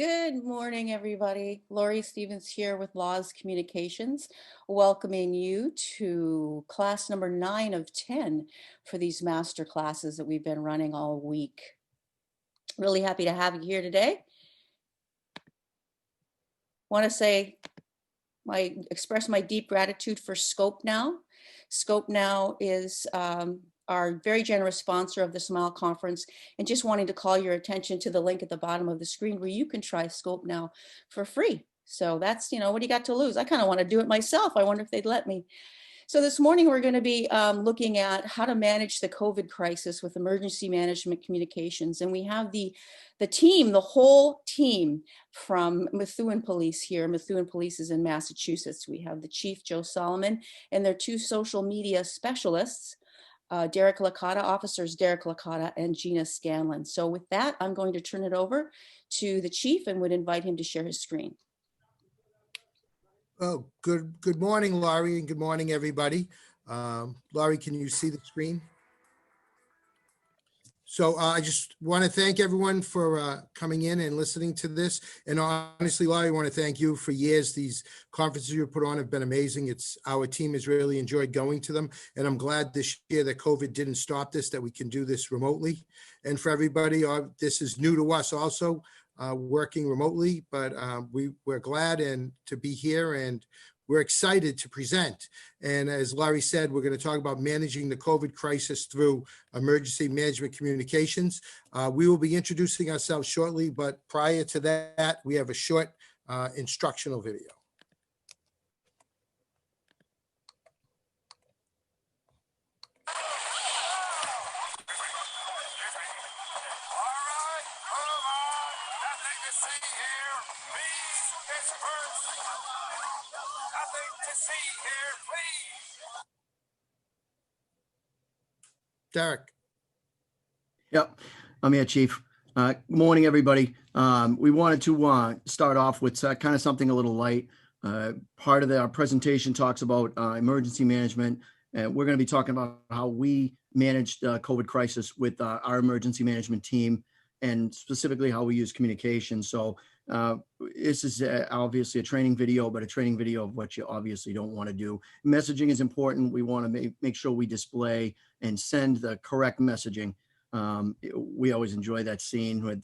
Good morning, everybody. Laurie Stevens here with Laws Communications, welcoming you to class number 9 of 10 for these master classes that we've been running all week. Really happy to have you here today. Want to express my deep gratitude for Scope Now. Scope Now is our very generous sponsor of the Smile Conference, and just wanting to call your attention to the link at the bottom of the screen where you can try Scope Now for free. So that's, what do you got to lose? I kind of want to do it myself. I wonder if they'd let me. So this morning we're going to be looking at how to manage the COVID crisis with emergency management communications. And we have the team, the whole team from Methuen Police here. Methuen Police is in Massachusetts. We have the Chief, Joe Solomon, and their 2 social media specialists, Derek Licata, officers Derek Licata and Gina Scanlon. So with that, I'm going to turn it over to the Chief and would invite him to share his screen. Oh, good morning, Laurie, and good morning, everybody. Laurie, can you see the screen? So I just want to thank everyone for coming in and listening to this. And honestly, Laurie, I want to thank you for years. These conferences you put on have been amazing. Our team has really enjoyed going to them. And I'm glad this year that COVID didn't stop this, that we can do this remotely. And for everybody, this is new to us also. Working remotely, but we're glad to be here, and we're excited to present. And as Larry said, we're going to talk about managing the COVID crisis through emergency management communications. We will be introducing ourselves shortly, but prior to that, we have a short instructional video. Derek. Yep, I'm here, Chief. Good morning, everybody. We wanted to start off with kind of something a little light. Part of our presentation talks about emergency management. We're going to be talking about how we managed the COVID crisis with our emergency management team, and specifically how we use communication. So this is obviously a training video, but a training video of what you obviously don't want to do. Messaging is important. We want to make sure we display and send the correct messaging. We always enjoy that scene with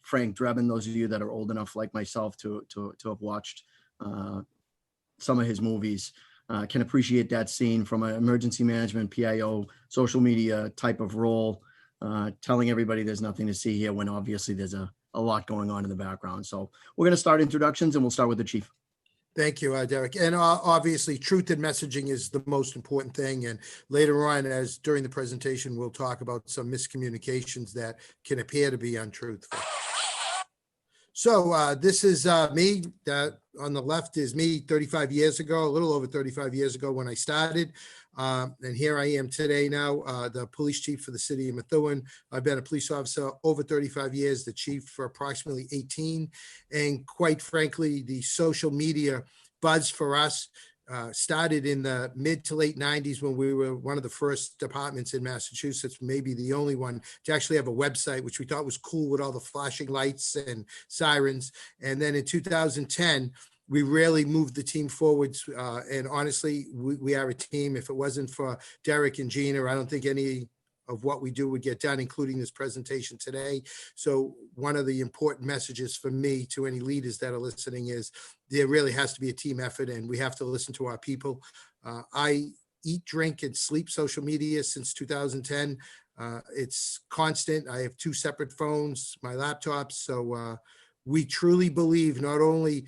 Frank Drebin. Those of you that are old enough like myself to have watched some of his movies can appreciate that scene from an emergency management, PIO, social media type of role, telling everybody there's nothing to see here when obviously there's a lot going on in the background. So we're going to start introductions, and we'll start with the Chief. Thank you, Derek. And obviously, truth in messaging is the most important thing. And later on, during the presentation, we'll talk about some miscommunications that can appear to be untruthful. So this is me. On the left is me 35 years ago, a little over 35 years ago when I started. And here I am today now, the police chief for the city of Methuen. I've been a police officer over 35 years, the chief for approximately 18. And quite frankly, the social media buzz for us started in the mid to late 90s when we were one of the first departments in Massachusetts, maybe the only one to actually have a website, which we thought was cool with all the flashing lights and sirens. And then in 2010, we really moved the team forwards. And honestly, we are a team. If it wasn't for Derek and Gina, I don't think any of what we do would get done, including this presentation today. So one of the important messages for me to any leaders that are listening is there really has to be a team effort, and we have to listen to our people. I eat, drink, and sleep social media since 2010. It's constant. I have 2 separate phones, my laptops. So we truly believe not only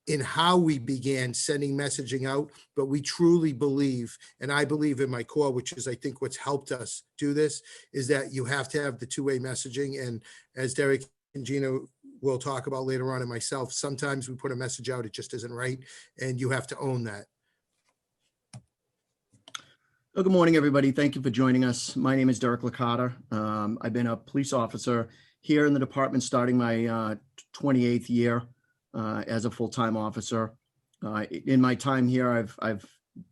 in how we began sending messaging out, but we truly believe, and I believe in my core, which is I think what's helped us do this, is that you have to have the 2-way messaging. And as Derek and Gina will talk about later on, and myself, sometimes we put a message out, it just isn't right, and you have to own that. Well, good morning, everybody. Thank you for joining us. My name is Derek Licata. I've been a police officer here in the department starting my 28th year. As a full-time officer. In my time here, I've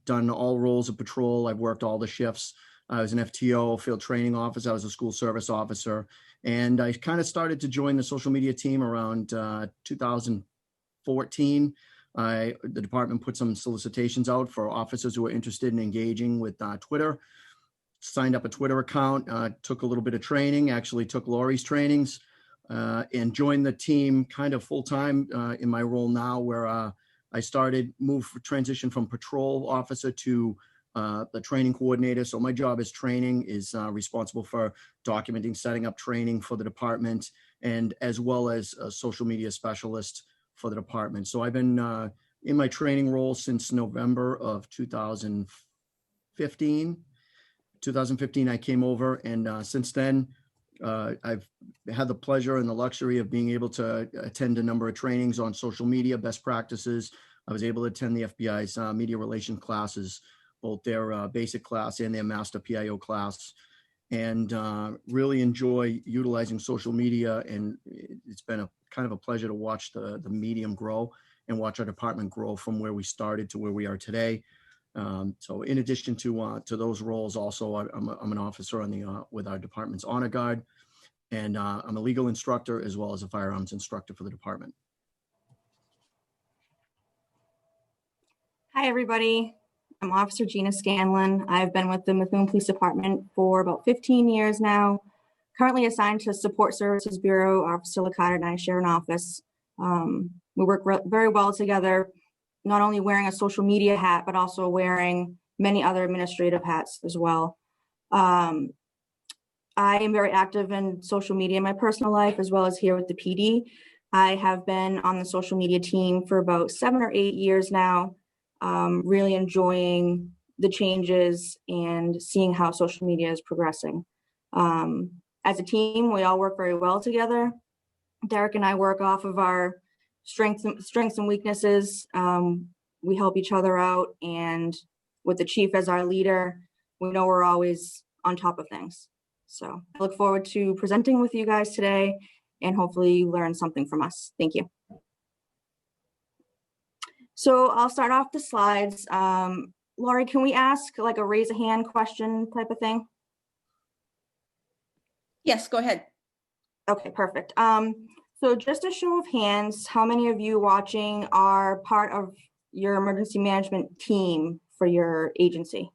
done all roles of patrol. I've worked all the shifts. I was an FTO, field training officer. I was a school service officer. And I kind of started to join the social media team around 2014. The department put some solicitations out for officers who were interested in engaging with Twitter. Signed up a Twitter account, took a little bit of training, actually took Lori's trainings, and joined the team kind of full-time in my role now, where I transition from patrol officer to the training coordinator. So my job as training is responsible for documenting, setting up training for the department, and as well as a social media specialist for the department. So I've been in my training role since November of 2015. 2015, I came over, and since then, I've had the pleasure and the luxury of being able to attend a number of trainings on social media best practices. I was able to attend the FBI's media relations classes, both their basic class and their master PIO class, and really enjoy utilizing social media. And it's been a kind of a pleasure to watch the medium grow and watch our department grow from where we started to where we are today. So in addition to those roles, also I'm an officer on the with our department's honor guard, and I'm a legal instructor as well as a firearms instructor for the department. Hi, everybody. I'm Officer Gina Scanlon. I've been with the Methuen Police Department for about 15 years now. Currently assigned to Support Services Bureau. Officer Licata and I share an office. We work very well together, not only wearing a social media hat, but also wearing many other administrative hats as well. I am very active in social media in my personal life, as well as here with the PD. I have been on the social media team for about 7 or 8 years now, really enjoying the changes and seeing how social media is progressing. As a team, we all work very well together. Derek and I work off of our strengths and weaknesses. We help each other out, and with the chief as our leader, we know we're always on top of things. So I look forward to presenting with you guys today, and hopefully you learn something from us. Thank you. So I'll start off the slides. Lori, can we ask like a raise a hand question type of thing? Yes, go ahead. Okay, perfect. So just a show of hands, how many of you watching are part of your emergency management team for your agency?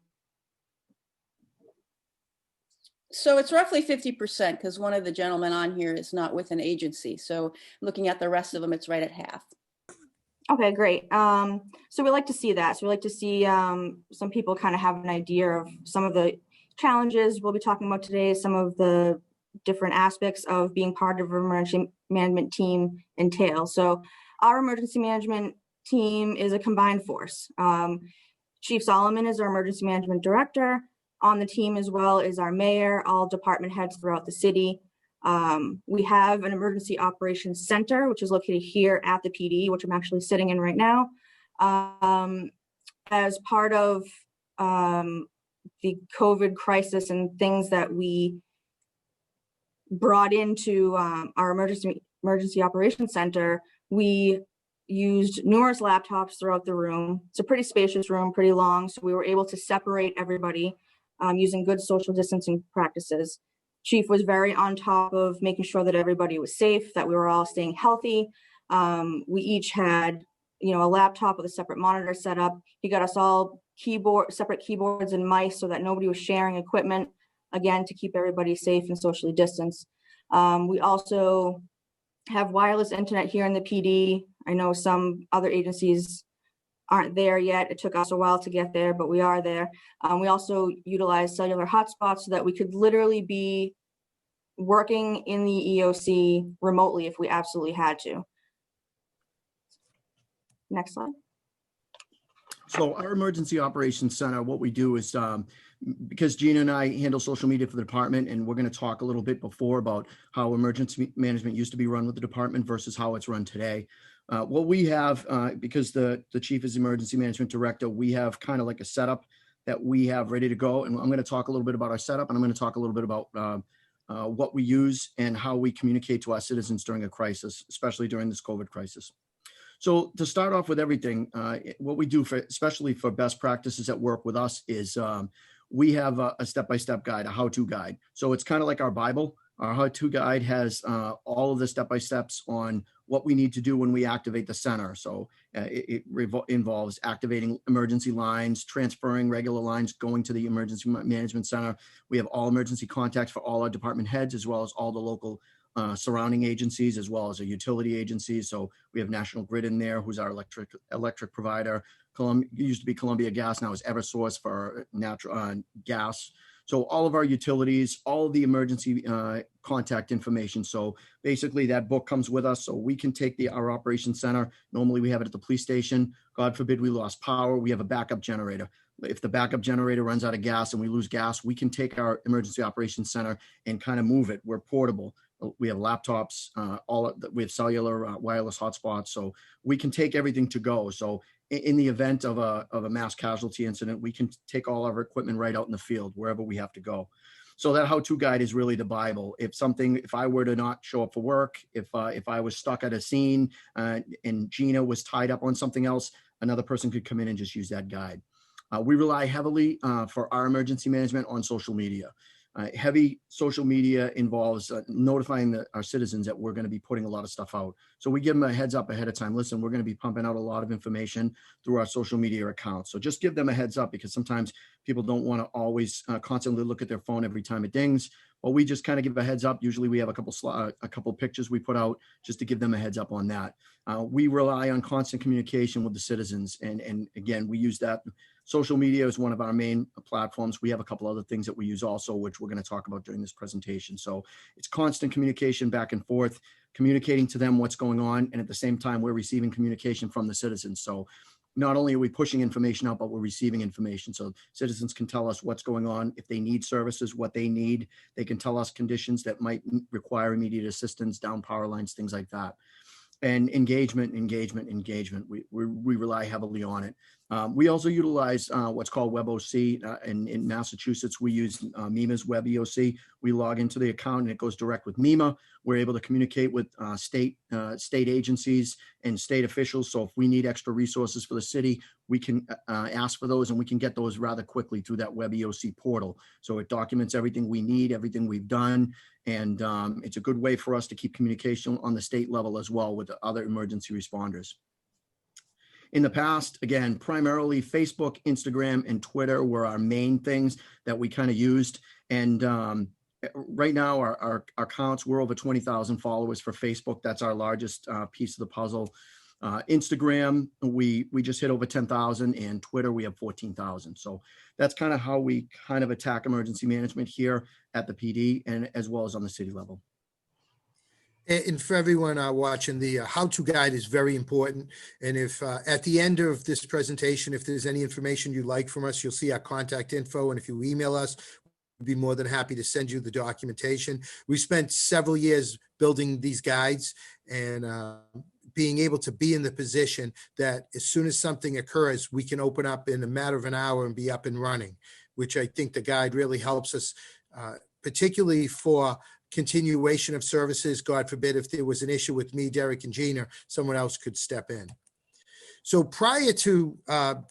So it's roughly 50% because one of the gentlemen on here is not with an agency. So looking at the rest of them, it's right at half. Okay, great. So we like to see that. So we like to see some people kind of have an idea of some of the challenges we'll be talking about today, some of the different aspects of being part of an emergency management team entail. So our emergency management team is a combined force. Chief Solomon is our emergency management director. On the team as well is our mayor, all department heads throughout the city. We have an emergency operations center, which is located here at the PD, which I'm actually sitting in right now. As part of the COVID crisis and things that we brought into our emergency operations center, we used numerous laptops throughout the room. It's a pretty spacious room, pretty long, so we were able to separate everybody using good social distancing practices. Chief was very on top of making sure that everybody was safe, that we were all staying healthy. We each had, a laptop with a separate monitor set up. He got us all separate keyboards and mice so that nobody was sharing equipment, again, to keep everybody safe and socially distanced. We also have wireless internet here in the PD. I know some other agencies aren't there yet. It took us a while to get there, but we are there. We also utilize cellular hotspots so that we could literally be working in the EOC remotely if we absolutely had to. Next slide. So our emergency operations center, what we do is, because Gina and I handle social media for the department, and we're going to talk a little bit before about how emergency management used to be run with the department versus how it's run today. What we have, because the chief is emergency management director, we have kind of like a setup that we have ready to go. And I'm going to talk a little bit about our setup, and I'm going to talk a little bit about what we use and how we communicate to our citizens during a crisis, especially during this COVID crisis. So to start off with everything, what we do especially for best practices at work with us is we have a step-by-step guide, a how-to guide. So it's kind of like our Bible. Our how-to guide has all of the step-by-steps on what we need to do when we activate the center. So it involves activating emergency lines, transferring regular lines, going to the emergency management center. We have all emergency contacts for all our department heads, as well as all the local surrounding agencies, as well as our utility agencies. So we have National Grid in there, who's our electric provider. Used to be Columbia Gas, now is Eversource for natural gas. So all of our utilities, all of the emergency contact information. So basically that book comes with us, so we can take our operations center. Normally we have it at the police station. God forbid we lost power, we have a backup generator. If the backup generator runs out of gas and we lose gas, we can take our emergency operations center and kind of move it. We're portable. We have laptops, we have cellular wireless hotspots, so we can take everything to go. So in the event of a mass casualty incident, we can take all of our equipment right out in the field, wherever we have to go. So that how-to guide is really the Bible. If I were to not show up for work, if I was stuck at a scene and Gina was tied up on something else, another person could come in and just use that guide. We rely heavily for our emergency management on social media. Heavy social media involves notifying our citizens that we're going to be putting a lot of stuff out. So we give them a heads up ahead of time. Listen, we're going to be pumping out a lot of information through our social media accounts. So just give them a heads up, because sometimes people don't want to always constantly look at their phone every time it dings. Well, we just kind of give a heads up. Usually we have a couple pictures we put out just to give them a heads up on that. We rely on constant communication with the citizens. And again, we use that. Social media is one of our main platforms. We have a couple other things that we use also, which we're going to talk about during this presentation. So it's constant communication back and forth, communicating to them what's going on. And at the same time, we're receiving communication from the citizens. So not only are we pushing information out, but we're receiving information. So citizens can tell us what's going on. If they need services, what they need, they can tell us conditions that might require immediate assistance, down power lines, things like that. And engagement. We rely heavily on it. We also utilize what's called WebOC. In Massachusetts, we use MEMA's WebEOC. We log into the account and it goes direct with MEMA. We're able to communicate with state agencies and state officials. So if we need extra resources for the city, we can ask for those, and we can get those rather quickly through that WebEOC portal. So it documents everything we need, everything we've done. And it's a good way for us to keep communication on the state level as well with the other emergency responders. In the past, again, primarily Facebook, Instagram, and Twitter were our main things that we kind of used. And right now, our accounts, we're over 20,000 followers for Facebook. That's our largest piece of the puzzle. Instagram, we just hit over 10,000, and Twitter, we have 14,000. So that's kind of how we kind of attack emergency management here at the PD, and as well as on the city level. And for everyone watching, the how-to guide is very important. And if at the end of this presentation, if there's any information you'd like from us, you'll see our contact info. And if you email us, we'd be more than happy to send you the documentation. We spent several years building these guides, and being able to be in the position that as soon as something occurs, we can open up in a matter of an hour and be up and running, which I think the guide really helps us, particularly for continuation of services. God forbid, if there was an issue with me, Derek, and Gina, someone else could step in. So prior to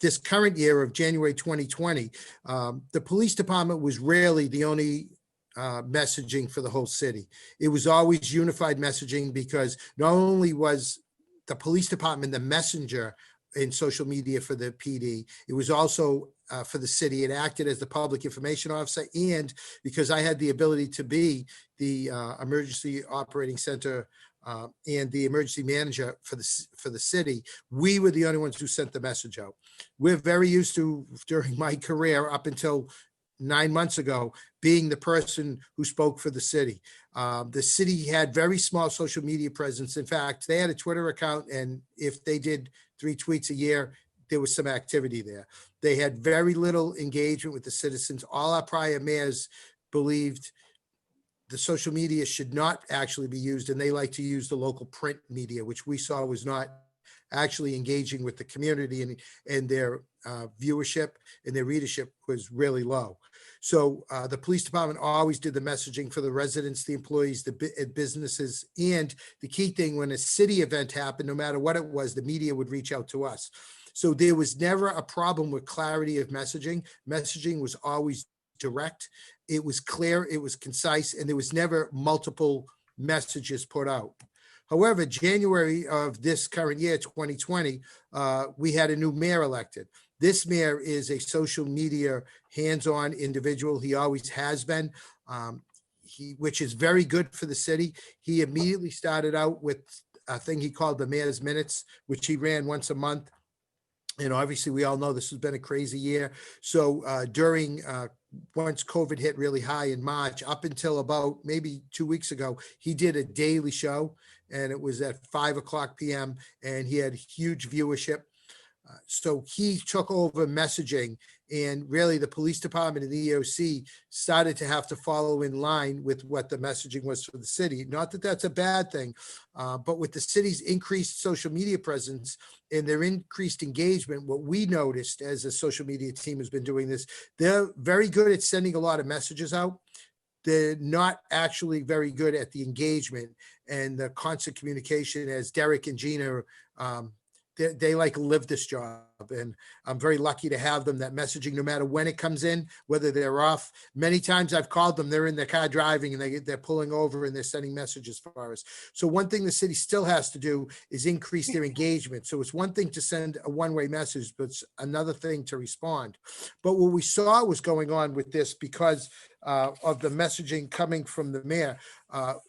this current year of January 2020, the police department was rarely the only messaging for the whole city. It was always unified messaging, because not only was the police department the messenger in social media for the PD, it was also for the city. It acted as the public information officer, and because I had the ability to be the emergency operating center and the emergency manager for the city, we were the only ones who sent the message out. We're very used to, during my career up until 9 months ago, being the person who spoke for the city. The city had very small social media presence. In fact, they had a Twitter account, and if they did 3 tweets a year, there was some activity there. They had very little engagement with the citizens. All our prior mayors believed the social media should not actually be used, and they like to use the local print media, which we saw was not actually engaging with the community, and their viewership and their readership was really low. So the police department always did the messaging for the residents, the employees, the businesses, and the key thing, when a city event happened, no matter what it was, the media would reach out to us. So there was never a problem with clarity of messaging. Messaging was always direct. It was clear, it was concise, and there was never multiple messages put out. However, January of this current year, 2020, we had a new mayor elected. This mayor is a social media hands-on individual. He always has been, which is very good for the city. He immediately started out with a thing he called the Mayor's Minutes, which he ran once a month. And obviously, we all know this has been a crazy year. So once COVID hit really high in March, up until about maybe 2 weeks ago, he did a daily show, and it was at 5:00 p.m. and he had huge viewership. So he took over messaging, and really the police department and the EOC started to have to follow in line with what the messaging was for the city. Not that that's a bad thing, but with the city's increased social media presence and their increased engagement, what we noticed as a social media team has been doing this, they're very good at sending a lot of messages out. They're not actually very good at the engagement and the constant communication, as Derek and Gina, they like live this job, and I'm very lucky to have them. That messaging, no matter when it comes in, whether they're off. Many times I've called them, they're in their car driving, and they're pulling over and they're sending messages for us. So one thing the city still has to do is increase their engagement. So it's one thing to send a one-way message, but it's another thing to respond. But what we saw was going on with this, because of the messaging coming from the mayor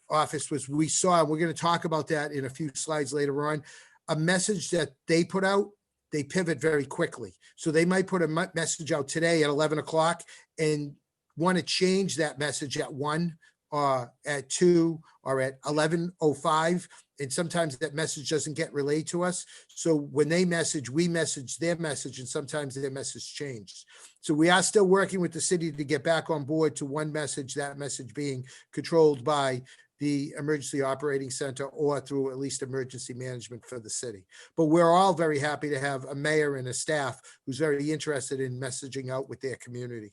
office, was we saw, and we're going to talk about that in a few slides later on, a message that they put out, they pivot very quickly. So they might put a message out today at 11 o'clock and want to change that message at 1 or at 2 or at 11:05. And sometimes that message doesn't get relayed to us. So when they message, we message their message, and sometimes their message changes. So we are still working with the city to get back on board to one message, that message being controlled by the Emergency Operating Center or through at least emergency management for the city. But we're all very happy to have a mayor and a staff who's very interested in messaging out with their community.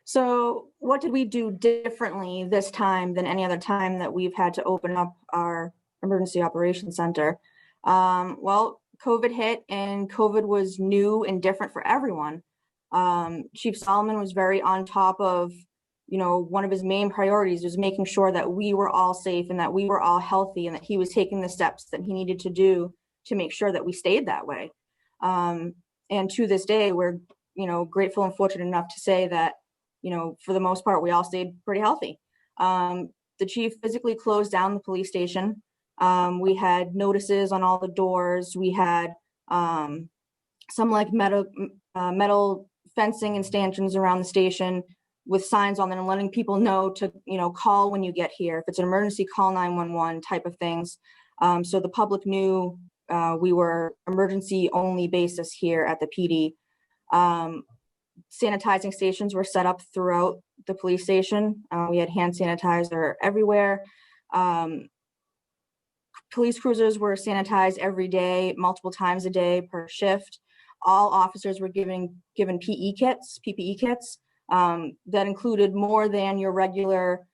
So what did we do differently this time than any other time that we've had to open up our emergency operations center? Well, COVID hit, and COVID was new and different for everyone. Chief Solomon was very on top of, one of his main priorities was making sure that we were all safe and that we were all healthy, and that he was taking the steps that he needed to do to make sure that we stayed that way. And to this day, we're, grateful and fortunate enough to say that, for the most part, we all stayed pretty healthy. The chief physically closed down the police station. We had notices on all the doors. We had some like metal fencing and stanchions around the station with signs on them and letting people know to, call when you get here. If it's an emergency, call 911 type of things. So the public knew we were emergency only basis here at the PD. Sanitizing stations were set up throughout the police station. We had hand sanitizer everywhere. Police cruisers were sanitized every day, multiple times a day per shift. All officers were given PPE kits. That included more than your regular,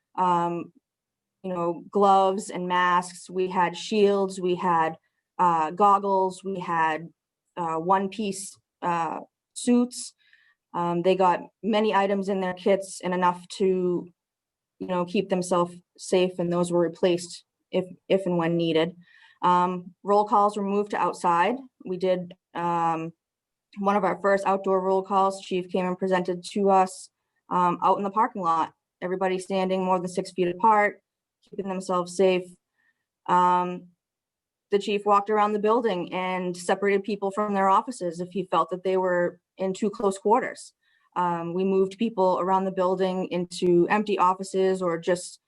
gloves and masks. We had shields, we had goggles, we had one-piece suits. They got many items in their kits and enough to, keep themselves safe, and those were replaced if and when needed. Roll calls were moved to outside. We did one of our first outdoor roll calls. Chief came and presented to us out in the parking lot. Everybody standing more than 6 feet apart, keeping themselves safe. The chief walked around the building and separated people from their offices if he felt that they were in too close quarters. We moved people around the building into empty offices or just,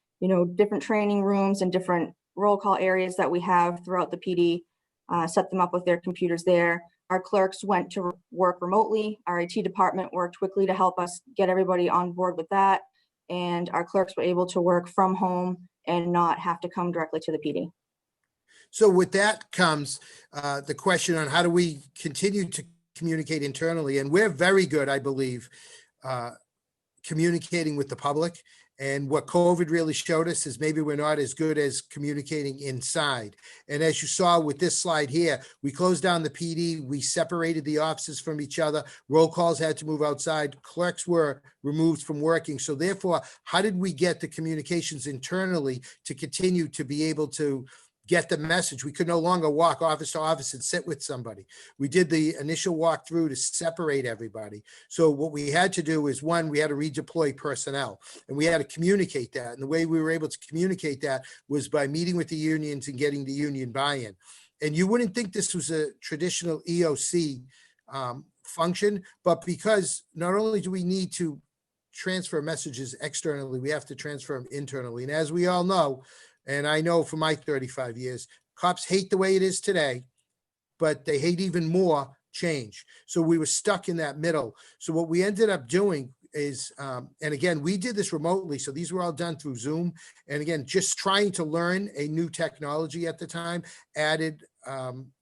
different training rooms and different roll call areas that we have throughout the PD, set them up with their computers there. Our clerks went to work remotely. Our IT department worked quickly to help us get everybody on board with that. And our clerks were able to work from home and not have to come directly to the PD. So with that comes the question on how do we continue to communicate internally? And we're very good, I believe, communicating with the public. And what COVID really showed us is maybe we're not as good as communicating inside. And as you saw with this slide here, we closed down the PD, we separated the offices from each other, roll calls had to move outside, clerks were removed from working. So therefore, how did we get the communications internally to continue to be able to get the message? We could no longer walk office to office and sit with somebody. We did the initial walkthrough to separate everybody. So what we had to do is, one, we had to redeploy personnel, and we had to communicate that. And the way we were able to communicate that was by meeting with the unions and getting the union buy-in. And you wouldn't think this was a traditional EOC function, but because not only do we need to transfer messages externally, we have to transfer them internally. And as we all know, and I know from my 35 years, cops hate the way it is today, but they hate even more change. So we were stuck in that middle. So what we ended up doing is, and again, we did this remotely. So these were all done through Zoom. And again, just trying to learn a new technology at the time added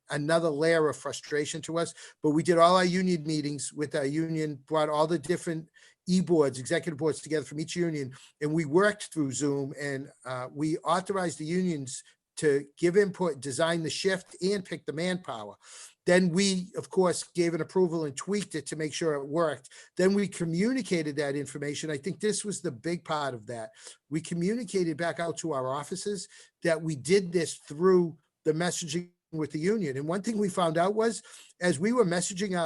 another layer of frustration to us. But we did all our union meetings with our union, brought all the different e-boards, executive boards together from each union, and we worked through Zoom, and we authorized the unions to give input, design the shift, and pick the manpower. Then we, of course, gave an approval and tweaked it to make sure it worked. Then we communicated that information. I think this was the big part of that. We communicated back out to our offices that we did this through the messaging with the union. And one thing we found out was, as we were messaging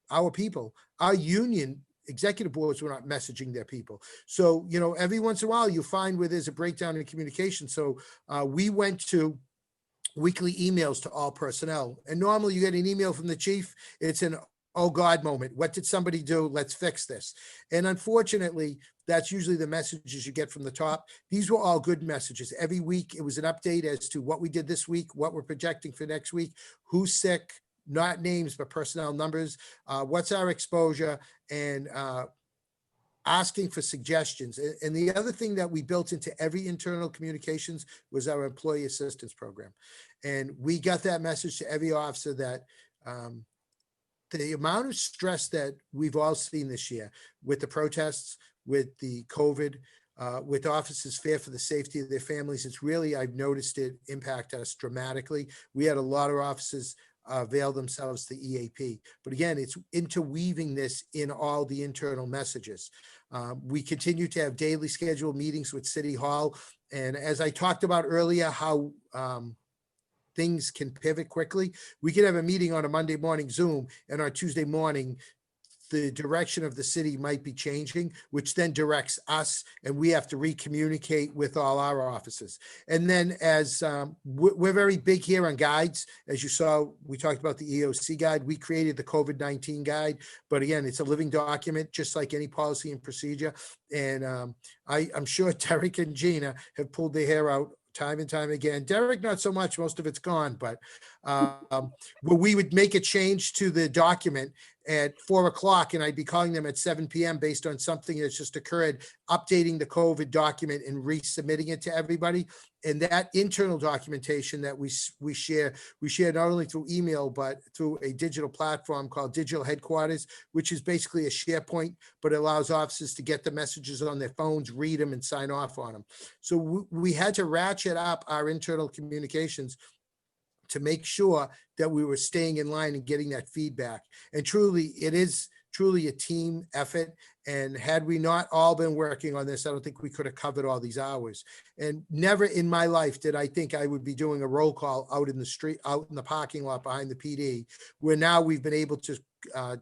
our people, our union executive boards were not messaging their people. So, you know, every once in a while you find where there's a breakdown in communication. So we went to weekly emails to all personnel. And normally you get an email from the chief, it's an, oh God moment. What did somebody do? Let's fix this. And unfortunately, that's usually the messages you get from the top. These were all good messages. Every week it was an update as to what we did this week, what we're projecting for next week, who's sick, not names, but personnel numbers, what's our exposure, and asking for suggestions. And the other thing that we built into every internal communications was our employee assistance program. And we got that message to every officer that the amount of stress that we've all seen this year with the protests, with the COVID, with officers' fear for the safety of their families, it's really, I've noticed it impact us dramatically. We had a lot of officers avail themselves to EAP. But again, it's interweaving this in all the internal messages. We continue to have daily scheduled meetings with City Hall. And as I talked about earlier, how things can pivot quickly, we can have a meeting on a Monday morning Zoom, and on Tuesday morning, the direction of the city might be changing, which then directs us, and we have to recommunicate with all our offices. And then as we're very big here on guides, as you saw, we talked about the EOC guide. We created the COVID-19 guide, but again, it's a living document, just like any policy and procedure. And I'm sure Derek and Gina have pulled their hair out time and time again. Derek, not so much, most of it's gone, but where we would make a change to the document at 4 o'clock, and I'd be calling them at 7 p.m. based on something that's just occurred, updating the COVID document and resubmitting it to everybody. And that internal documentation that we share not only through email, but through a digital platform called Digital Headquarters, which is basically a SharePoint, but it allows officers to get the messages on their phones, read them, and sign off on them. So we had to ratchet up our internal communications to make sure that we were staying in line and getting that feedback. And truly, it is truly a team effort. And had we not all been working on this, I don't think we could have covered all these hours. And never in my life did I think I would be doing a roll call out in the street, out in the parking lot behind the PD, where now we've been able to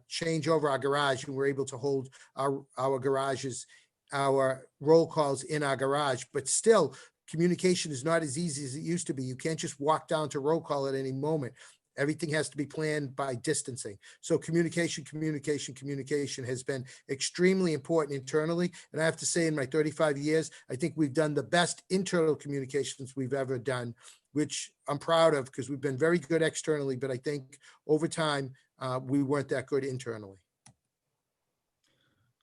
change over our garage, and we're able to hold our garages, our roll calls in our garage. But still, communication is not as easy as it used to be. You can't just walk down to roll call at any moment. Everything has to be planned by distancing. So communication has been extremely important internally. And I have to say, in my 35 years, I think we've done the best internal communications we've ever done, which I'm proud of, because we've been very good externally, but I think over time, we weren't that good internally.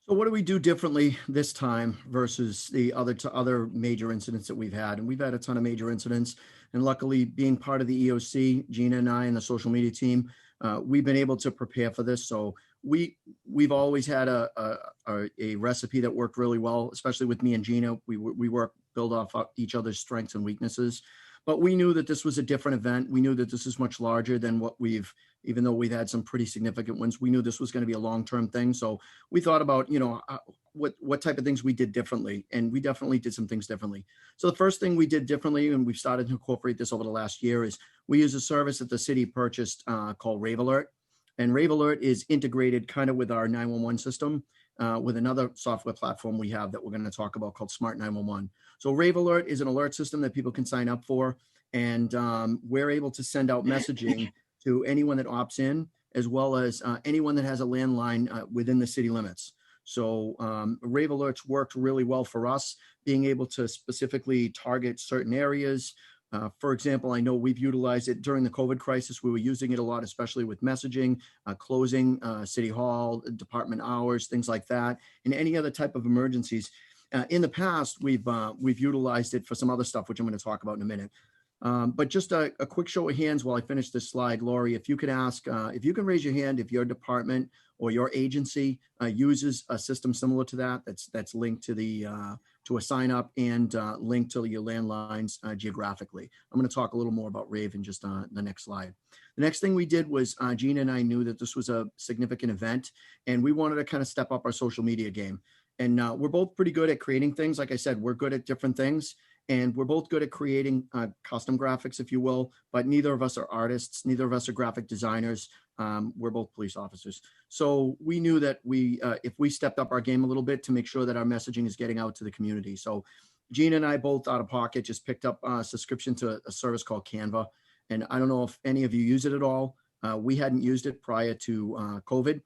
So what do we do differently this time versus the other major incidents that we've had? And we've had a ton of major incidents. And luckily, being part of the EOC, Gina and I and the social media team, we've been able to prepare for this. So we've always had a recipe that worked really well, especially with me and Gina. We build off each other's strengths and weaknesses. But we knew that this was a different event. We knew that this is much larger than what even though we've had some pretty significant ones, we knew this was going to be a long-term thing. So we thought about, what type of things we did differently. And we definitely did some things differently. So the first thing we did differently, and we've started to incorporate this over the last year, is we use a service that the city purchased called Rave Alert. And Rave Alert is integrated kind of with our 911 system, with another software platform we have that we're going to talk about called Smart 911. So Rave Alert is an alert system that people can sign up for. And we're able to send out messaging to anyone that opts in, as well as anyone that has a landline within the city limits. So Rave Alerts worked really well for us, being able to specifically target certain areas. For example, I know we've utilized it during the COVID crisis. We were using it a lot, especially with messaging, closing City Hall, department hours, things like that, and any other type of emergencies. In the past, we've utilized it for some other stuff, which I'm going to talk about in a minute. But just a quick show of hands while I finish this slide, Lori, if you could if you can raise your hand if your department or your agency uses a system similar to that, that's linked to to a sign up and linked to your landlines geographically. I'm going to talk a little more about Rave in just the next slide. The next thing we did was Gina and I knew that this was a significant event, and we wanted to kind of step up our social media game. And we're both pretty good at creating things. Like I said, we're good at different things. And we're both good at creating custom graphics, if you will, but neither of us are artists. Neither of us are graphic designers. We're both police officers. So we knew that if we stepped up our game a little bit to make sure that our messaging is getting out to the community. So Gina and I both out of pocket just picked up a subscription to a service called Canva. And I don't know if any of you use it at all. We hadn't used it prior to COVID.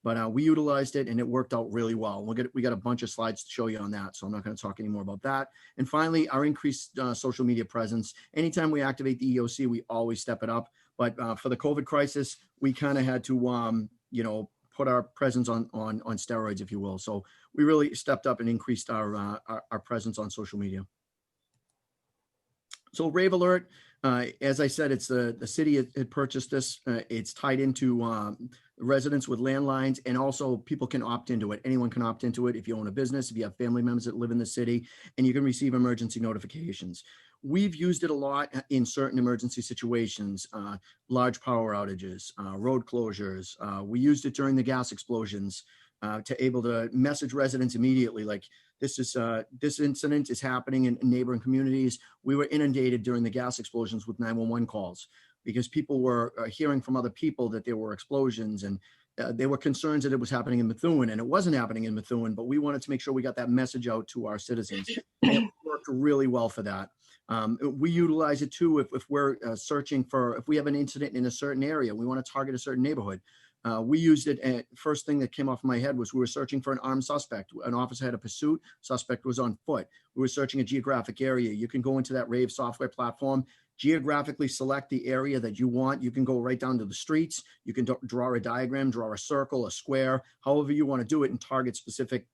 But we utilized it and it worked out really well. We got a bunch of slides to show you on that, so I'm not going to talk anymore about that. And finally, our increased social media presence. Anytime we activate the EOC, we always step it up. But for the COVID crisis, we kind of had to, put our presence on steroids, if you will. So we really stepped up and increased our presence on social media. So Rave Alert, as I said, it's the city had purchased this. It's tied into residents with landlines, and also people can opt into it. Anyone can opt into it if you own a business, if you have family members that live in the city, and you can receive emergency notifications. We've used it a lot in certain emergency situations, large power outages, road closures. We used it during the gas explosions to able to message residents immediately, like this incident is happening in neighboring communities. We were inundated during the gas explosions with 911 calls because people were hearing from other people that there were explosions, and they were concerned that it was happening in Methuen, and it wasn't happening in Methuen, but we wanted to make sure we got that message out to our citizens. And it worked really well for that. We utilize it too if we're searching for, if we have an incident in a certain area, we want to target a certain neighborhood. We used it, and first thing that came off my head was we were searching for an armed suspect. An officer had a pursuit, suspect was on foot. We were searching a geographic area. You can go into that Rave software platform, geographically select the area that you want. You can go right down to the streets. You can draw a diagram, draw a circle, a square, however you want to do it, and target specific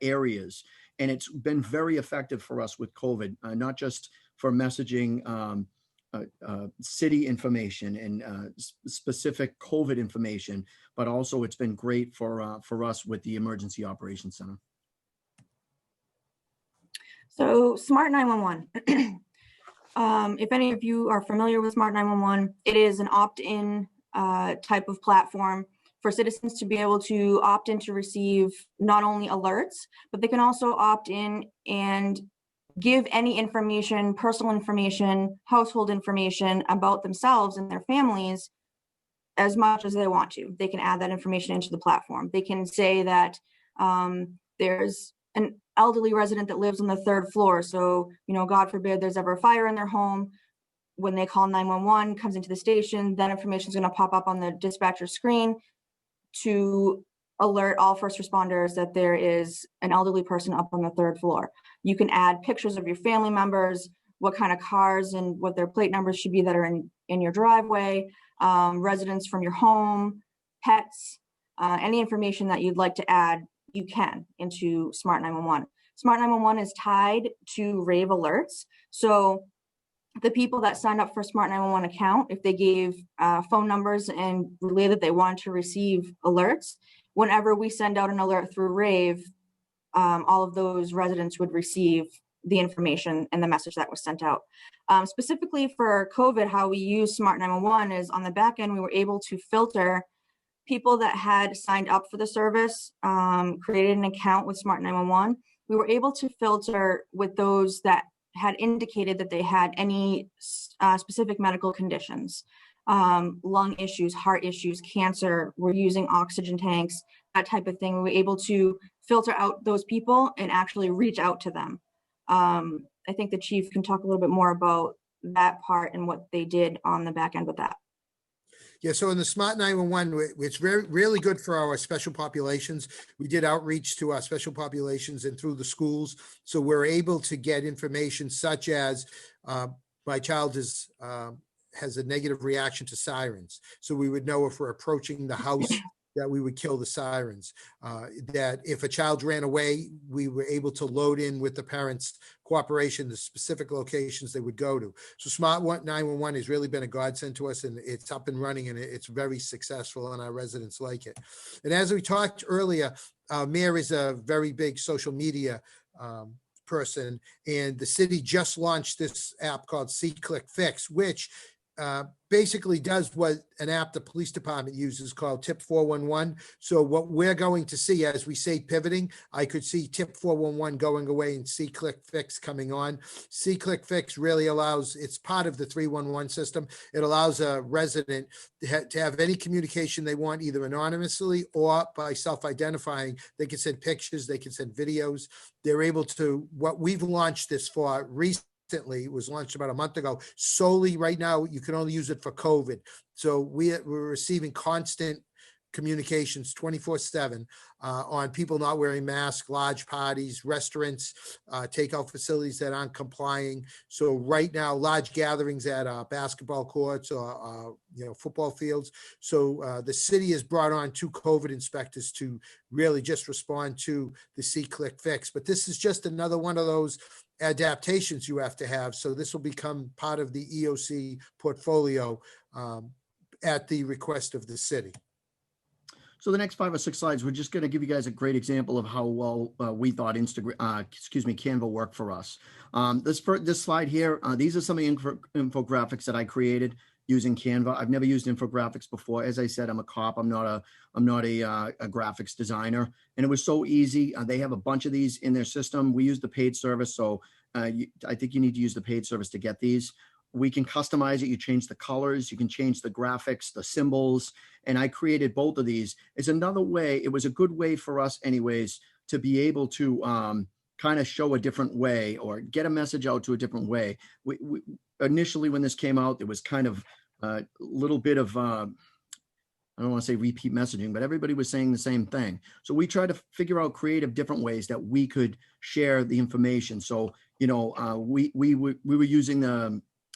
areas. And it's been very effective for us with COVID, not just for messaging city information and specific COVID information, but also it's been great for us with the Emergency Operations Center. So Smart 911. If any of you are familiar with Smart 911, it is an opt-in type of platform for citizens to be able to opt in to receive not only alerts, but they can also opt in and give any information, personal information, household information about themselves and their families as much as they want to. They can add that information into the platform. They can say that there's an elderly resident that lives on the 3rd floor. So, God forbid there's ever a fire in their home. When they call 911, comes into the station, that information is going to pop up on the dispatcher screen to alert all first responders that there is an elderly person up on the 3rd floor. You can add pictures of your family members, what kind of cars and what their plate numbers should be that are in your driveway, residents from your home, pets, any information that you'd like to add, you can into Smart 911. Smart 911 is tied to Rave Alerts. So the people that signed up for Smart 911 account, if they gave phone numbers and relayed that they wanted to receive alerts, whenever we send out an alert through Rave, all of those residents would receive the information and the message that was sent out. Specifically for COVID, how we use Smart 911 is on the back end, we were able to filter people that had signed up for the service, created an account with Smart 911. We were able to filter with those that had indicated that they had any specific medical conditions, lung issues, heart issues, cancer, we're using oxygen tanks, that type of thing. We were able to filter out those people and actually reach out to them. I think the chief can talk a little bit more about that part and what they did on the back end with that. Yeah, so in the Smart 911, it's really good for our special populations. We did outreach to our special populations and through the schools. So we're able to get information such as my child has a negative reaction to sirens. So we would know if we're approaching the house that we would kill the sirens. That if a child ran away, we were able to load in with the parents' cooperation, the specific locations they would go to. So Smart 911 has really been a godsend to us, and it's up and running, and it's very successful, and our residents like it. And as we talked earlier, Mayor is a very big social media person, and the city just launched this app called See Click Fix, which basically does what an app the police department uses called Tip 411. So what we're going to see as we say pivoting, I could see Tip 411 going away and See Click Fix coming on. See Click Fix really allows, it's part of the 311 system. It allows a resident to have any communication they want, either anonymously or by self-identifying. They can send pictures, they can send videos. They're able to, what we've launched this for recently, it was launched about a month ago. Solely right now, you can only use it for COVID. So we're receiving constant communications 24/7 on people not wearing masks, large parties, restaurants, takeout facilities that aren't complying. So right now, large gatherings at basketball courts or football fields. So the city has brought on 2 COVID inspectors to really just respond to the See Click Fix. But this is just another one of those adaptations you have to have. So this will become part of the EOC portfolio at the request of the city. So the next 5 or 6 slides, we're just going to give you guys a great example of how well we thought Canva worked for us. This slide here, these are some of the infographics that I created using Canva. I've never used infographics before. As I said, I'm a cop. I'm not a graphics designer, and it was so easy. They have a bunch of these in their system. We use the paid service, so I think you need to use the paid service to get these. We can customize it. You change the colors, you can change the graphics, the symbols, and I created both of these. It's another way. It was a good way for us anyways to be able to kind of show a different way or get a message out to a different way. We initially, when this came out, it was kind of a little bit of, I don't want to say repeat messaging, but everybody was saying the same thing. So we tried to figure out creative different ways that we could share the information. So, we were using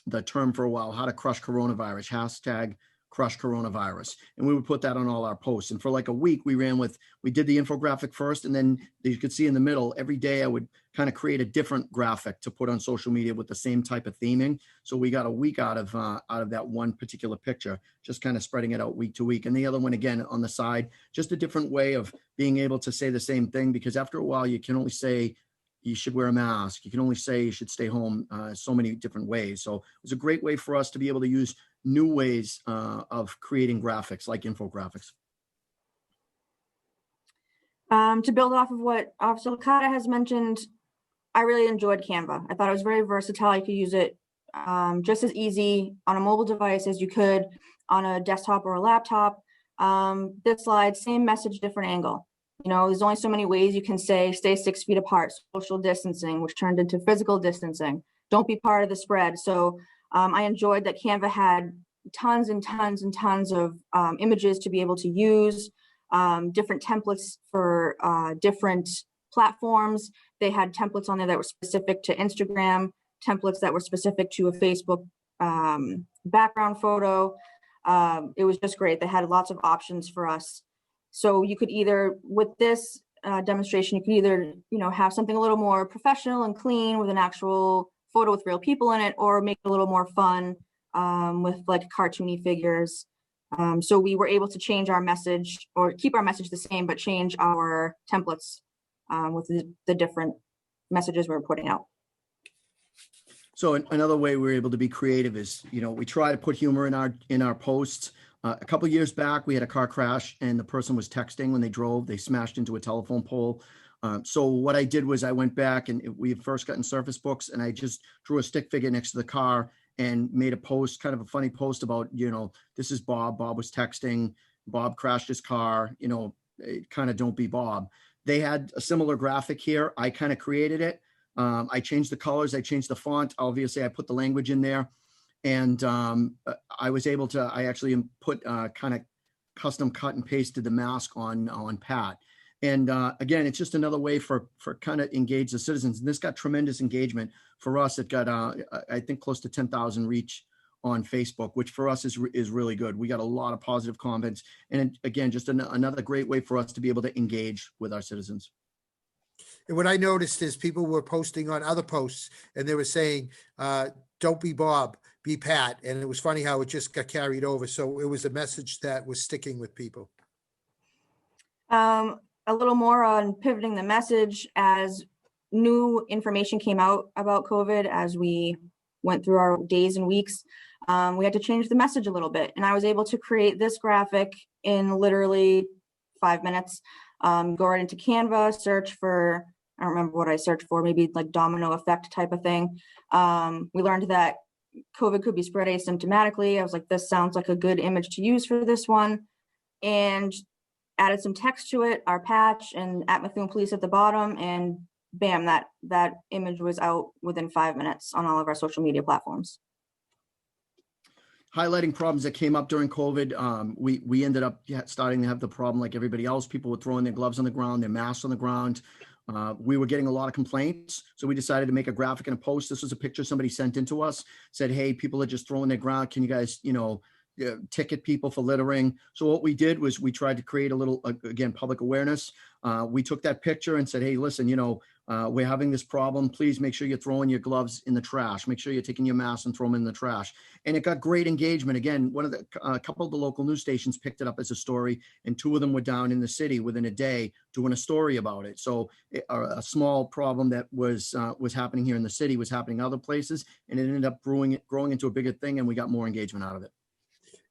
the term for a while, how to crush coronavirus, hashtag crush coronavirus. And we would put that on all our posts. And for like a week, we did the infographic first, and then you could see in the middle, every day I would kind of create a different graphic to put on social media with the same type of theming. So we got a week out of that one particular picture, just kind of spreading it out week to week. And the other one, again, on the side, just a different way of being able to say the same thing, because after a while, you can only say, you should wear a mask. You can only say you should stay home so many different ways. So it was a great way for us to be able to use new ways of creating graphics like infographics. To build off of what Officer Licata has mentioned, I really enjoyed Canva. I thought it was very versatile. You could use it just as easy on a mobile device as you could on a desktop or a laptop. This slide, same message, different angle. There's only so many ways you can say stay 6 feet apart, social distancing, which turned into physical distancing. Don't be part of the spread. So I enjoyed that Canva had tons and tons and tons of images to be able to use, different templates for different platforms. They had templates on there that were specific to Instagram, templates that were specific to a Facebook background photo. It was just great. They had lots of options for us. So you could either, with this demonstration, you could either, have something a little more professional and clean with an actual photo with real people in it, or make it a little more fun with like cartoony figures. So we were able to change our message, or keep our message the same, but change our templates with the different messages we're putting out. So another way we're able to be creative is, we try to put humor in our posts. A couple years back, we had a car crash and the person was texting when they drove. They smashed into a telephone pole. So what I did was I went back, and we had first gotten Surface Books, and I just drew a stick figure next to the car and made a post, kind of a funny post about, this is Bob. Bob was texting. Bob crashed his car. Kind of don't be Bob. They had a similar graphic here. I kind of created it. I changed the colors. I changed the font. Obviously, I put the language in there. And I was able to, I actually put kind of custom cut and pasted the mask on Pat. And again, it's just another way for kind of engage the citizens. And this got tremendous engagement for us. It got, I think, close to 10,000 reach on Facebook, which for us is really good. We got a lot of positive comments. And again, just another great way for us to be able to engage with our citizens. And what I noticed is people were posting on other posts and they were saying, don't be Bob, be Pat. And it was funny how it just got carried over. So it was a message that was sticking with people. A little more on pivoting the message as new information came out about COVID as we went through our days and weeks. We had to change the message a little bit. And I was able to create this graphic in literally 5 minutes. Go right into Canva, search for, I don't remember what I searched for, maybe like domino effect type of thing. We learned that COVID could be spread asymptomatically. I was like, this sounds like a good image to use for this one. And added some text to it, our patch, and at Methuen Police at the bottom, and bam, that image was out within 5 minutes on all of our social media platforms. Highlighting problems that came up during COVID. We ended up starting to have the problem like everybody else. People were throwing their gloves on the ground, their masks on the ground. We were getting a lot of complaints. So we decided to make a graphic and a post. This was a picture somebody sent into us, said, hey, people are just throwing their ground. Can you guys, ticket people for littering? So what we did was we tried to create a little, again, public awareness. We took that picture and said, hey, listen, we're having this problem. Please make sure you're throwing your gloves in the trash. Make sure you're taking your mask and throw them in the trash. And it got great engagement. Again, a couple of the local news stations picked it up as a story, and 2 of them were down in the city within a day doing a story about it. So a small problem that was happening here in the city was happening other places, and it ended up growing into a bigger thing, and we got more engagement out of it.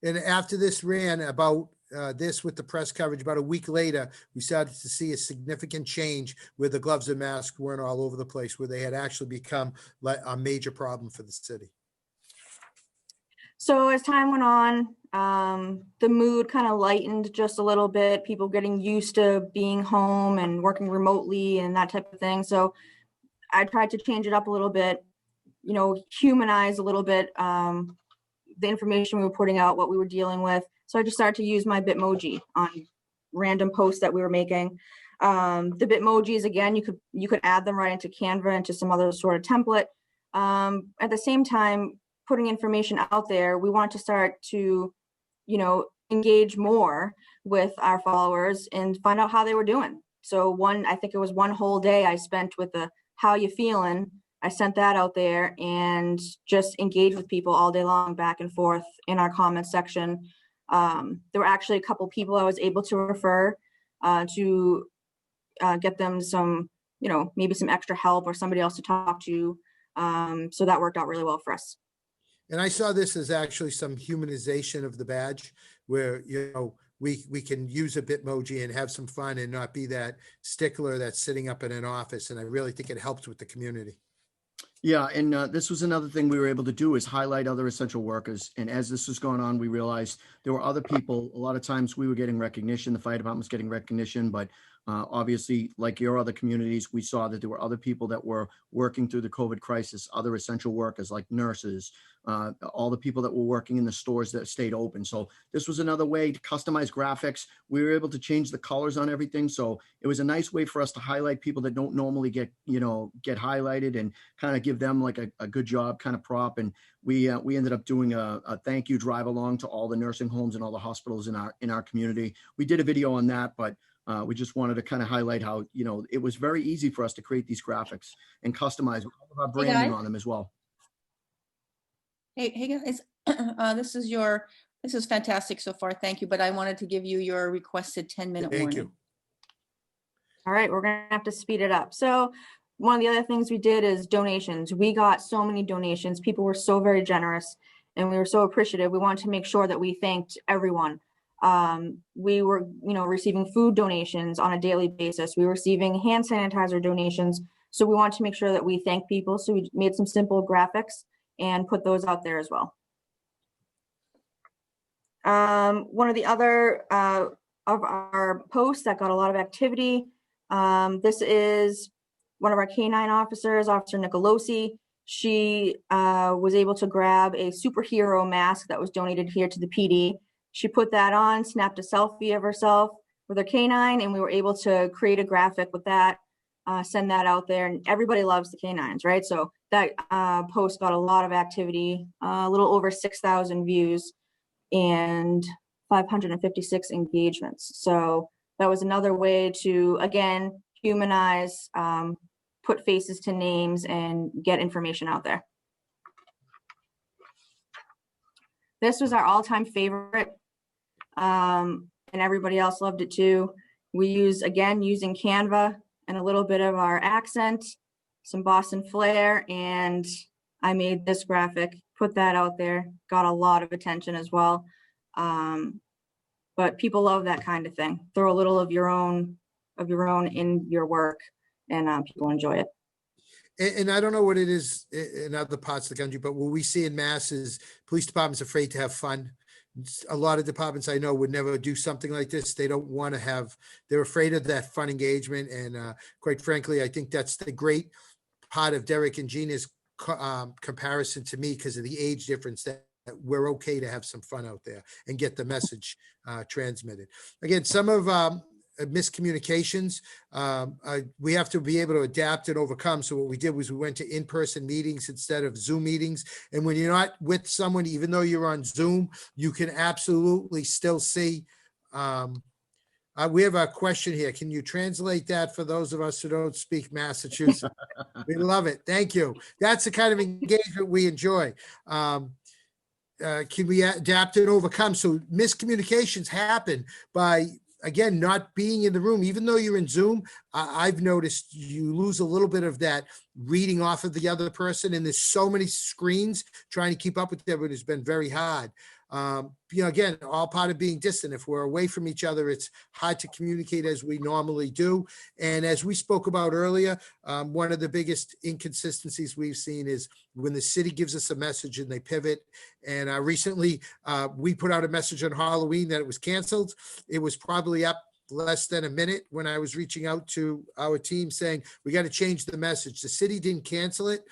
And after this ran about this with the press coverage, about a week later, we started to see a significant change where the gloves and masks weren't all over the place, where they had actually become like a major problem for the city. So as time went on, the mood kind of lightened just a little bit, people getting used to being home and working remotely and that type of thing. So I tried to change it up a little bit, humanize a little bit the information we were putting out, what we were dealing with. So I just started to use my Bitmoji on random posts that we were making. The Bitmojis, again, you could add them right into Canva, into some other sort of template. At the same time, putting information out there, we want to start to, engage more with our followers and find out how they were doing. So I think it was one whole day I spent with the "How you feeling?" I sent that out there and just engaged with people all day long, back and forth in our comments section. There were actually a couple people I was able to refer to get them some, maybe some extra help or somebody else to talk to. So that worked out really well for us. And I saw this as actually some humanization of the badge where, we can use a Bitmoji and have some fun and not be that stickler that's sitting up in an office. And I really think it helps with the community. Yeah, and this was another thing we were able to do is highlight other essential workers. And as this was going on, we realized there were other people. A lot of times we were getting recognition. The fire department was getting recognition, but obviously, like your other communities, we saw that there were other people that were working through the COVID crisis, other essential workers like nurses, all the people that were working in the stores that stayed open. So this was another way to customize graphics. We were able to change the colors on everything. So it was a nice way for us to highlight people that don't normally get highlighted and kind of give them like a good job kind of prop. And we ended up doing a thank you drive along to all the nursing homes and all the hospitals in our community. We did a video on that, but we just wanted to kind of highlight how, it was very easy for us to create these graphics and customize all of our branding on them as well. Hey guys, this is This is fantastic so far. Thank you. But I wanted to give you your requested 10-minute warning. Thank you. All right, we're gonna have to speed it up. So one of the other things we did is donations. We got so many donations. People were so very generous and we were so appreciative. We wanted to make sure that we thanked everyone. We were, receiving food donations on a daily basis. We were receiving hand sanitizer donations. So we wanted to make sure that we thank people. So we made some simple graphics and put those out there as well. One of the other of our posts that got a lot of activity, this is one of our K9 officers, Officer Nicolosi. She was able to grab a superhero mask that was donated here to the PD. She put that on, snapped a selfie of herself with her K9, and we were able to create a graphic with that, send that out there, and everybody loves the K9s, right? So that post got a lot of activity, a little over 6,000 views and 556 engagements. So that was another way to, again, humanize, put faces to names and get information out there. This was our all-time favorite, and everybody else loved it too. We use, again, using Canva and a little bit of our accent, some Boston flair, and I made this graphic, put that out there, got a lot of attention as well. But people love that kind of thing. Throw a little of your own in your work, and people enjoy it. And I don't know what it is in other parts of the country, but what we see in mass is police departments are afraid to have fun. A lot of departments I know would never do something like this. They don't want to have, they're afraid of that fun engagement. And quite frankly, I think that's the great part of Derek and Gina's comparison to me, because of the age difference, that we're okay to have some fun out there and get the message transmitted. Again, some of miscommunications, we have to be able to adapt and overcome. So what we did was we went to in-person meetings instead of Zoom meetings. And when you're not with someone, even though you're on Zoom, you can absolutely still see. We have a question here. Can you translate that for those of us who don't speak Massachusetts? We love it. Thank you. That's the kind of engagement we enjoy. Can we adapt and overcome? So miscommunications happen by, again, not being in the room. Even though you're in Zoom, I've noticed you lose a little bit of that reading off of the other person. And there's so many screens, trying to keep up with everyone has been very hard. Again, all part of being distant. If we're away from each other, it's hard to communicate as we normally do. And as we spoke about earlier, one of the biggest inconsistencies we've seen is when the city gives us a message and they pivot. And recently, we put out a message on Halloween that it was canceled. It was probably up less than a minute when I was reaching out to our team saying, we got to change the message. The city didn't cancel it.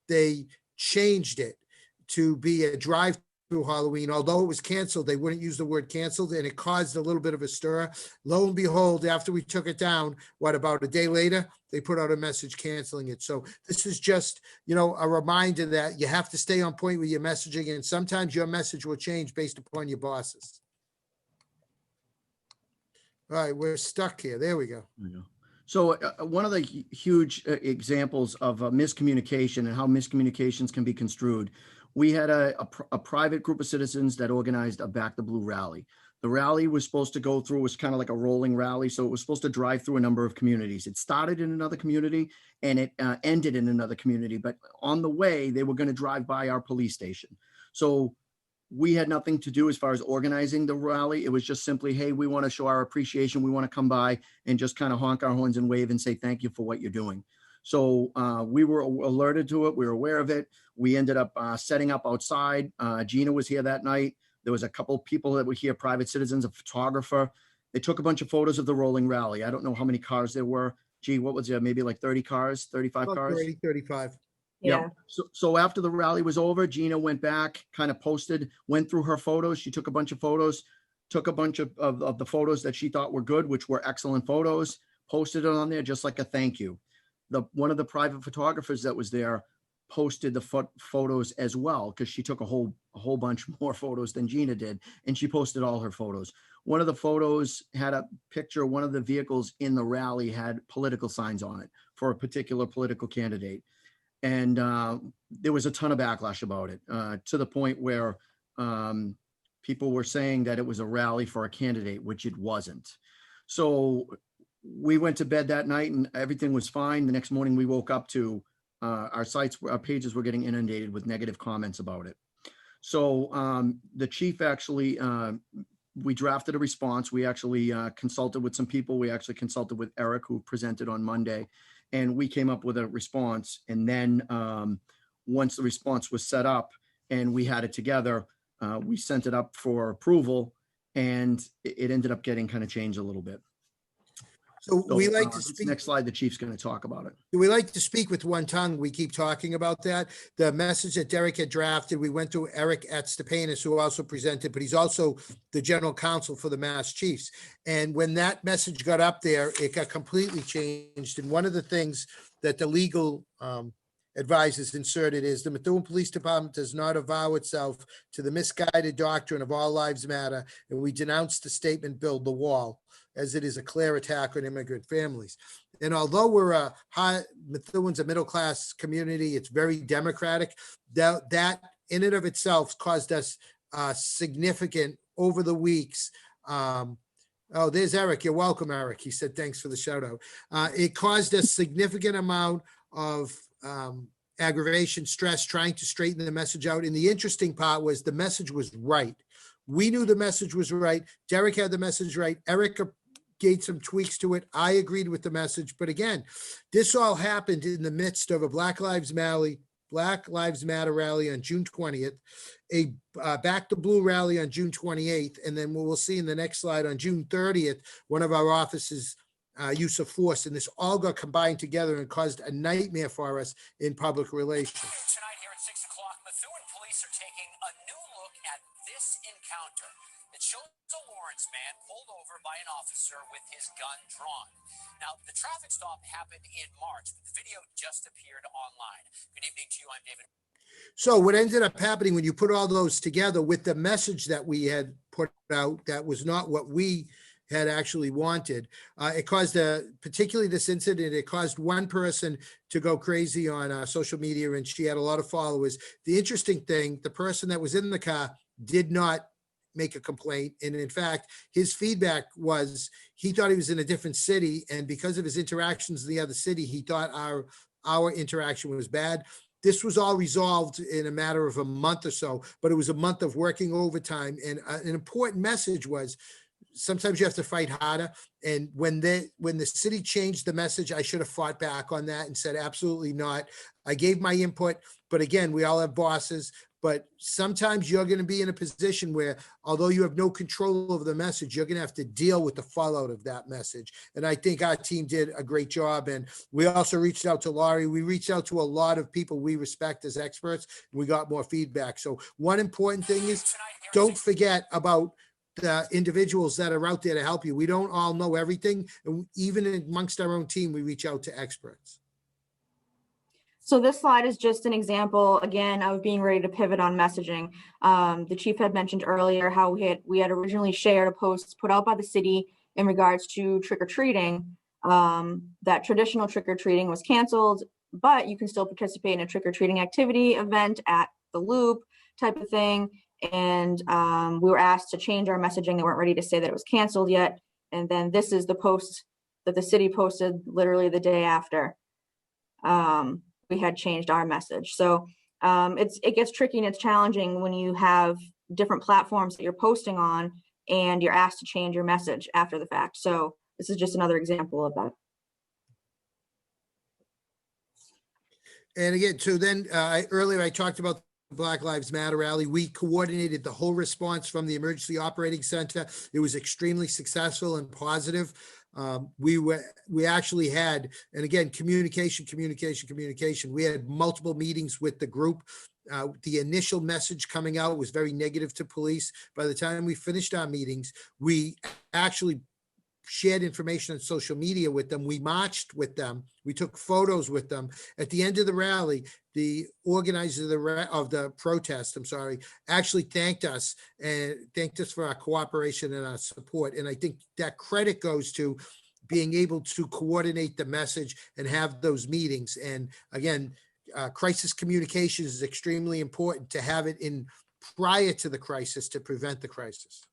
They changed it to be a drive through Halloween. Although it was canceled, they wouldn't use the word canceled, and it caused a little bit of a stir. Lo and behold, after we took it down, about a day later, they put out a message canceling it. So this is just, a reminder that you have to stay on point with your messaging, and sometimes your message will change based upon your bosses. All right, we're stuck here. There we go. So one of the huge examples of miscommunication and how miscommunications can be construed, we had a private group of citizens that organized a Back the Blue rally. The rally was supposed to go through, was kind of like a rolling rally. So it was supposed to drive through a number of communities. It started in another community and it ended in another community. But on the way, they were going to drive by our police station. So we had nothing to do as far as organizing the rally. It was just simply, hey, we want to show our appreciation. We want to come by and just kind of honk our horns and wave and say thank you for what you're doing. So we were alerted to it. We were aware of it. We ended up setting up outside. Gina was here that night. There was a couple of people that were here, private citizens, a photographer. They took a bunch of photos of the rolling rally. I don't know how many cars there were. Gee, what was there? Maybe like 30 cars, 35 cars? 30, 35. Yeah. So after the rally was over, Gina went back, kind of posted, went through her photos. She took a bunch of photos, took a bunch of the photos that she thought were good, which were excellent photos, posted it on there just like a thank you. One of the private photographers that was there posted the photos as well, because she took a whole bunch more photos than Gina did, and she posted all her photos. One of the photos had a picture, one of the vehicles in the rally had political signs on it for a particular political candidate. And there was a ton of backlash about it, to the point where people were saying that it was a rally for a candidate, which it wasn't. So we went to bed that night and everything was fine. The next morning we woke up to our pages were getting inundated with negative comments about it. So the chief actually, we drafted a response. We actually consulted with some people. We actually consulted with Eric, who presented on Monday, and we came up with a response. And then once the response was set up and we had it together, we sent it up for approval, and it ended up getting kind of changed a little bit. So So, we like to this speak. next slide, the chief's going to talk about it. We like to speak with one tongue. We keep talking about that. The message that Derek had drafted, we went to Eric Atstepanis, who also presented, but he's also the general counsel for the Mass Chiefs. And when that message got up there, it got completely changed. And one of the things that the legal advisors inserted is the Methuen Police Department does not avow itself to the misguided doctrine of all lives matter, and we denounce the statement build the wall, as it is a clear attack on immigrant families. And although Methuen's a middle-class community, it's very democratic, that in and of itself caused us significant over the weeks. Oh, there's Eric. You're welcome, Eric. He said, thanks for the shout out. It caused a significant amount of aggravation, stress, trying to straighten the message out. And the interesting part was the message was right. We knew the message was right. Derek had the message right. Eric gave some tweaks to it. I agreed with the message. But again, this all happened in the midst of a Black Lives Matter rally on June 20th, a Back to Blue rally on June 28th, and then we'll see in the next slide on June 30th, one of our officers use of force, and this all got combined together and caused a nightmare for us in public relations. Tonight here at 6 o'clock, Methuen police are taking a new look at this encounter. It shows a Lawrence man pulled over by an officer with his gun drawn. Now, the traffic stop happened in March, but the video just appeared online. Good evening to you. I'm David. So what ended up happening when you put all those together with the message that we had put out, that was not what we had actually wanted. It caused particularly this incident, it caused one person to go crazy on social media, and she had a lot of followers. The interesting thing, the person that was in the car did not make a complaint. And in fact, his feedback was he thought he was in a different city. And because of his interactions in the other city, he thought our interaction was bad. This was all resolved in a matter of a month or so, but it was a month of working overtime. And an important message was, sometimes you have to fight harder. And when the city changed the message, I should have fought back on that and said, absolutely not. I gave my input, but again, we all have bosses, but sometimes you're going to be in a position where, although you have no control over the message, you're going to have to deal with the fallout of that message. And I think our team did a great job. And we also reached out to Laurie. We reached out to a lot of people we respect as experts, and we got more feedback. So one important thing is, don't forget about the individuals that are out there to help you. We don't all know everything. And even amongst our own team, we reach out to experts. So this slide is just an example, again, of being ready to pivot on messaging. The chief had mentioned earlier how we had originally shared a post put out by the city in regards to trick-or-treating, that traditional trick-or-treating was canceled, but you can still participate in a trick-or-treating activity event at the Loop type of thing. And we were asked to change our messaging. They weren't ready to say that it was canceled yet. And then this is the post that the city posted literally the day after we had changed our message. So it gets tricky and it's challenging when you have different platforms that you're posting on and you're asked to change your message after the fact. So this is just another example of that. And again, so then earlier I talked about Black Lives Matter rally. We coordinated the whole response from the Emergency Operating Center. It was extremely successful and positive. We actually had, and again, communication. We had multiple meetings with the group. The initial message coming out was very negative to police. By the time we finished our meetings, we actually shared information on social media with them. We marched with them. We took photos with them. At the end of the rally, the organizer of the protest, actually thanked us for our cooperation and our support. And I think that credit goes to being able to coordinate the message and have those meetings. And again, crisis communications is extremely important to have it in prior to the crisis to prevent the crisis.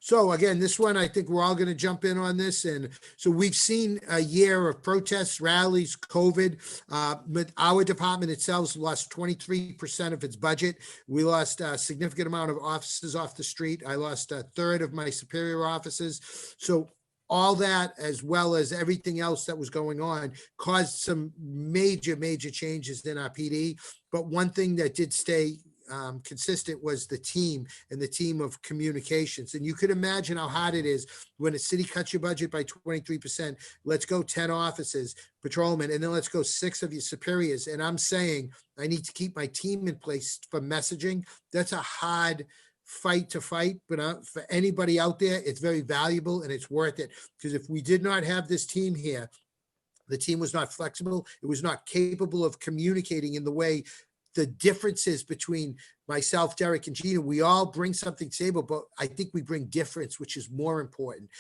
So again, this one, I think we're all going to jump in on this. And so we've seen a year of protests, rallies, COVID. But our department itself lost 23% of its budget. We lost a significant amount of officers off the street. I lost a third of my superior officers. So all that, as well as everything else that was going on, caused some major changes in our PD. But one thing that did stay consistent was the team and the team of communications. And you could imagine how hard it is when a city cuts your budget by 23%. Let's go 10 officers, patrolmen, and then let's go 6 of your superiors. And I'm saying I need to keep my team in place for messaging. That's a hard fight to fight, but for anybody out there, it's very valuable and it's worth it. Because if we did not have this team here, the team was not flexible. It was not capable of communicating in the way. The differences between myself, Derek, and Gina, we all bring something to the table, but I think we bring difference, which is more important.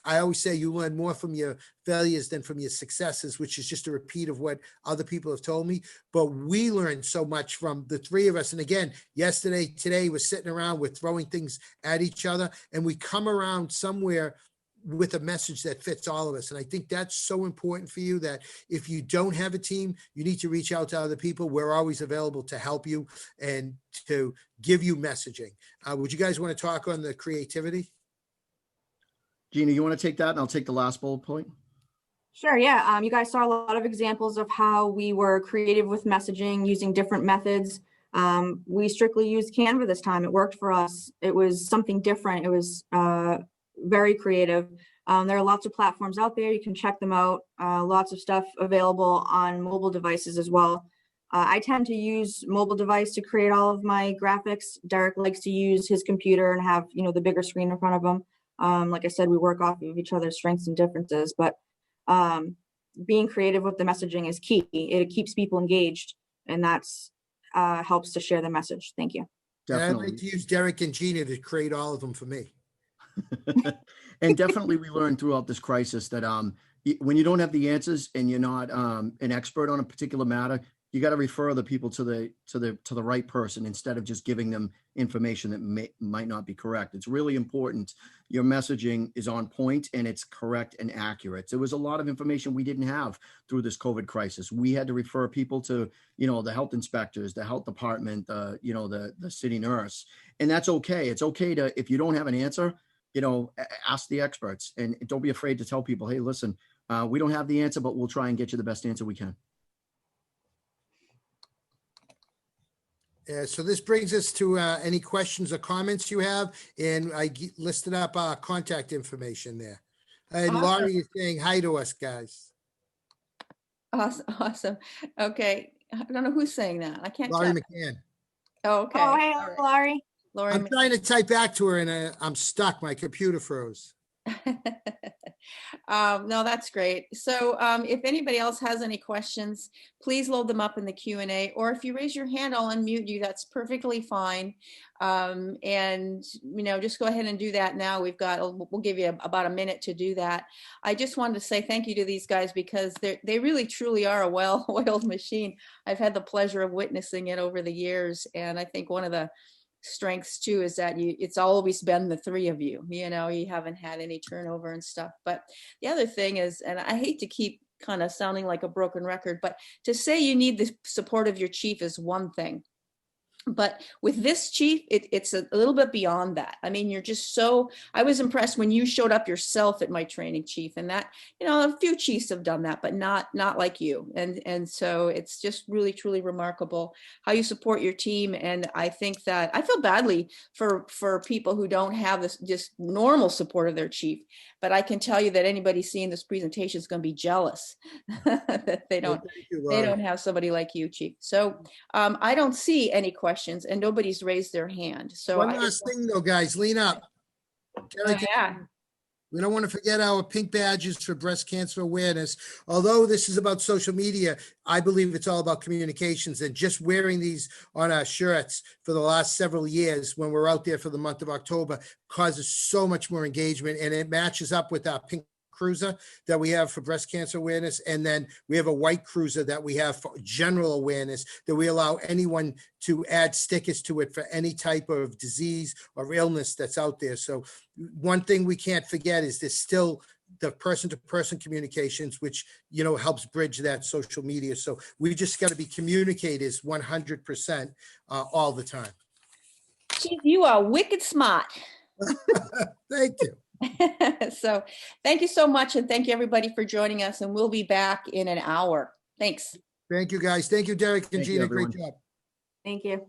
I always say you learn more from your failures than from your successes, which is just a repeat of what other people have told me. But we learned so much from the 3 of us. And again, today, we're sitting around, we're throwing things at each other, and we come around somewhere with a message that fits all of us. And I think that's so important for you, that if you don't have a team, you need to reach out to other people. We're always available to help you and to give you messaging. Would you guys want to talk on the creativity? Gina, you want to take that and I'll take the last bullet point? Sure, yeah. You guys saw a lot of examples of how we were creative with messaging using different methods. We strictly used Canva this time. It worked for us. It was something different. It was very creative. There are lots of platforms out there. You can check them out. Lots of stuff available on mobile devices as well. I tend to use mobile device to create all of my graphics. Derek likes to use his computer and have, the bigger screen in front of him. Like I said, we work off of each other's strengths and differences, but being creative with the messaging is key. It keeps people engaged, and that's helps to share the message. Thank you. Definitely. And I'd like to use Derek and Gina to create all of them for me. And definitely we learned throughout this crisis that when you don't have the answers and you're not an expert on a particular matter, you got to refer the people to the right person instead of just giving them information that might not be correct. It's really important your messaging is on point and it's correct and accurate. There was a lot of information we didn't have through this COVID crisis. We had to refer people to, the health inspectors, the health department, the city nurse, and that's okay. It's okay to, if you don't have an answer, ask the experts, and don't be afraid to tell people, hey, listen, we don't have the answer, but we'll try and get you the best answer we can. So this brings us to any questions or comments you have, and I listed up our contact information there. And Awesome. Laurie is saying hi to us, guys. Awesome. Okay. I don't know who's saying that. I can't Laurie tell. McCann. Oh, okay. Oh, hey, All right. Laurie. Laurie I'm trying to type back to her and I'm stuck. My computer froze. No, that's great. So if anybody else has any questions, please load them up in the Q&A, or if you raise your hand, I'll unmute you. That's perfectly fine. And, just go ahead and do that now. We'll give you about a minute to do that. I just wanted to say thank you to these guys because they really truly are a well-oiled machine. I've had the pleasure of witnessing it over the years. And I think one of the strengths too is that it's always been the 3 of you, you haven't had any turnover and stuff. But the other thing is, and I hate to keep kind of sounding like a broken record, but to say you need the support of your chief is one thing. But with this chief, it's a little bit beyond that. I mean, I was impressed when you showed up yourself at my training, chief, and that, a few chiefs have done that, but not like you. And so it's just really, truly remarkable how you support your team. And I think that I feel badly for people who don't have this just normal support of their chief. But I can tell you that anybody seeing this presentation is going to be jealous that they don't have somebody like you, chief. So I don't see any questions and nobody's raised their hand. So one last thing though, guys, lean up. Yeah. We don't want to forget our pink badges for breast cancer awareness. Although this is about social media, I believe it's all about communications, and just wearing these on our shirts for the last several years when we're out there for the month of October causes so much more engagement, and it matches up with our pink cruiser that we have for breast cancer awareness. And then we have a white cruiser that we have for general awareness, that we allow anyone to add stickers to it for any type of disease or illness that's out there. So one thing we can't forget is there's still the person-to-person communications, which, you know, helps bridge that social media. So we just got to be communicators 100% all the time. Chief, you are wicked smart. Thank you. So thank you so much. And thank you everybody for joining us. And we'll be back in an hour. Thanks. Thank you, guys. Thank you, Derek and Thank you, Gina. Great everyone. job. Thank you.